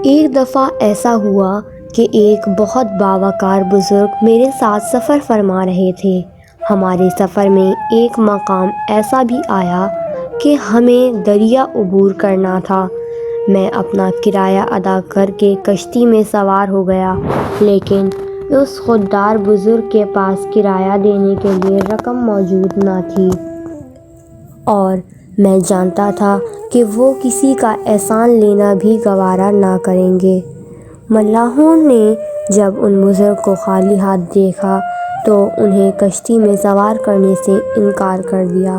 ایک دفعہ ایسا ہوا کہ ایک بہت باوقار بزرگ میرے ساتھ سفر فرما رہے تھے۔ ہمارے سفر میں ایک مقام ایسا بھی آیا کہ ہمیں دریا عبور کرنا تھا۔ میں اپنا کرایہ ادا کر کے کشتی میں سوار ہو گیا، لیکن اس خوددار بزرگ کے پاس کرایہ دینے کے لیے رقم موجود نہ تھی، اور میں جانتا تھا کہ وہ کسی کا احسان لینا بھی گوارا نہ کریں گے۔ ملاحوں نے جب ان بزرگ کو خالی ہاتھ دیکھا تو انہیں کشتی میں سوار کرنے سے انکار کر دیا۔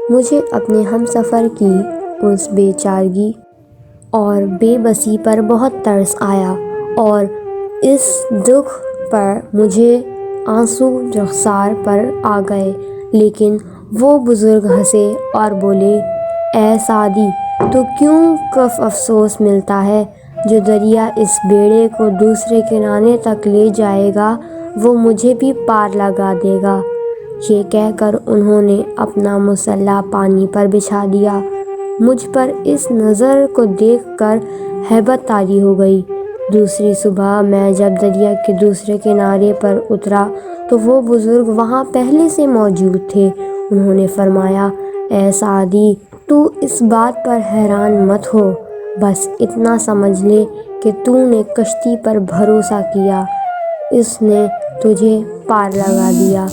مجھے اپنے ہمسفر کی اس بے چارگی اور بے بسی پر بہت ترس آیا، اور اس دکھ پر مجھے آنسو رخسار پر آ گئے۔ لیکن وہ بزرگ ہنسے اور بولے، اے سعدی، تو کیوں کف افسوس ملتا ہے؟ جو دریا اس بیڑے کو دوسرے کنارے تک لے جائے گا وہ مجھے بھی پار لگا دے گا۔ یہ کہہ کر انہوں نے اپنا مسلح پانی پر بچھا دیا۔ مجھ پر اس نظر کو دیکھ کر ہیبت طاری ہو گئی۔ دوسری صبح میں جب دریا کے دوسرے کنارے پر اترا تو وہ بزرگ وہاں پہلے سے موجود تھے۔ انہوں نے فرمایا، اے سعدی، تو اس بات پر حیران مت ہو، بس اتنا سمجھ لے کہ تو نے کشتی پر بھروسہ کیا، اس نے تجھے پار لگا دیا۔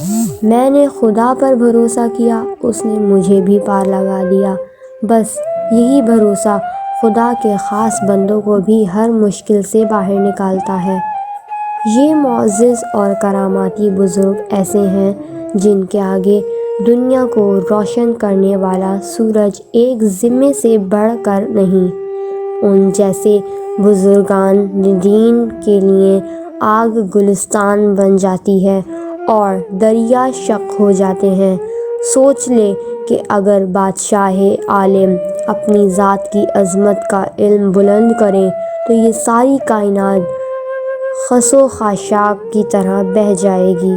میں نے خدا پر بھروسہ کیا، اس نے مجھے بھی پار لگا دیا۔ بس یہی بھروسہ خدا کے خاص بندوں کو بھی ہر مشکل سے باہر نکالتا ہے۔ یہ معزز اور کراماتی بزرگ ایسے ہیں جن کے آگے دنیا کو روشن کرنے والا سورج ایک ذمے سے بڑھ کر نہیں۔ ان جیسے بزرگان دین کے لیے آگ گلستان بن جاتی ہے اور دریا شق ہو جاتے ہیں۔ سوچ لے کہ اگر بادشاہ عالم اپنی ذات کی عظمت کا علم بلند کریں تو یہ ساری کائنات خس و خاشاک کی طرح بہہ جائے گی۔